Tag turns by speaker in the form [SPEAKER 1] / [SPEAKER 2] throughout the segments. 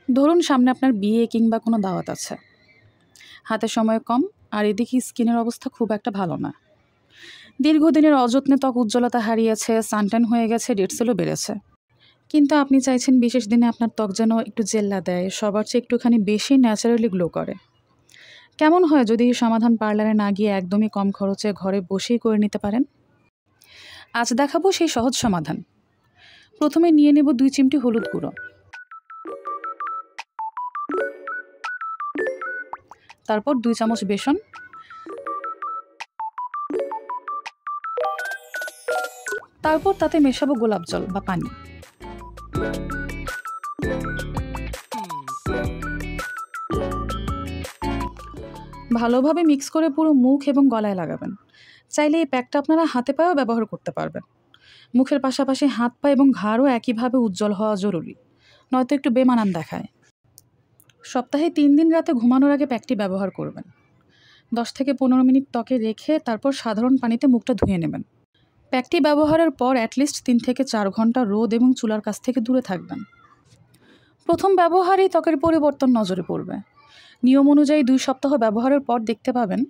[SPEAKER 1] ধরুন সামনে আপনার বিয়ে কিংবা কোনো দাওয়াত আছে, হাতে সময় কম, আর এদিকে স্কিনের অবস্থা খুব একটা ভালো না। দীর্ঘদিনের অযত্নে ত্বক উজ্জ্বলতা হারিয়েছে, সানট্যান হয়ে গেছে, ডেড সেলও বেড়েছে। কিন্তু আপনি চাইছেন বিশেষ দিনে আপনার ত্বক যেন একটু জেল্লা দেয়, সবার চেয়ে একটুখানি বেশি ন্যাচারালি গ্লো করে। কেমন হয় যদি এই সমাধান পার্লারে না গিয়ে একদমই কম খরচে ঘরে বসেই করে নিতে পারেন? আজ দেখাবো সেই সহজ সমাধান। প্রথমে নিয়ে নেব 2 চিমটি হলুদ গুঁড়ো, তারপর 2 চামচ বেসন, তারপর তাতে মেশাবো গোলাপ জল বা পানি। ভালোভাবে মিক্স করে পুরো মুখ এবং গলায় লাগাবেন। চাইলে এই প্যাকটা আপনারা হাতে পায়েও ব্যবহার করতে পারবেন। মুখের পাশাপাশি হাত পা এবং ঘাড়ও একইভাবে উজ্জ্বল হওয়া জরুরি, নয়তো একটু বেমানান দেখায়। সপ্তাহে 3 দিন রাতে ঘুমানোর আগে প্যাকটি ব্যবহার করবেন। 10 থেকে 15 মিনিট ত্বকে রেখে তারপর সাধারণ পানিতে মুখটা ধুয়ে নেবেন। প্যাকটি ব্যবহারের পর অ্যাটলিস্ট 3 থেকে 4 ঘন্টা রোদ এবং চুলার কাছ থেকে দূরে থাকবেন। প্রথম ব্যবহারেই ত্বকের পরিবর্তন নজরে পড়বে। নিয়ম অনুযায়ী 2 সপ্তাহ ব্যবহারের পর দেখতে পাবেন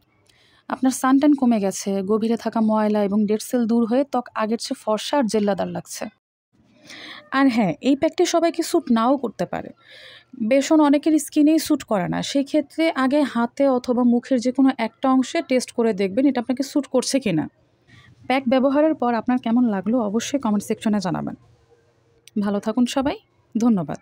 [SPEAKER 1] আপনার সানট্যান কমে গেছে, গভীরে থাকা ময়লা এবং ডেড সেল দূর হয়ে ত্বক আগের চেয়ে ফর্সা আর জেল্লাদার লাগছে। আর হ্যাঁ, এই প্যাকটি সবাইকে স্যুট নাও করতে পারে। বেসন অনেকের স্কিনেই স্যুট করে না, সেক্ষেত্রে আগে হাতে অথবা মুখের যে কোনো একটা অংশে টেস্ট করে দেখবেন এটা আপনাকে স্যুট করছে কিনা। প্যাক ব্যবহারের পর আপনার কেমন লাগলো অবশ্যই কমেন্ট সেকশনে জানাবেন। ভালো থাকুন সবাই, ধন্যবাদ।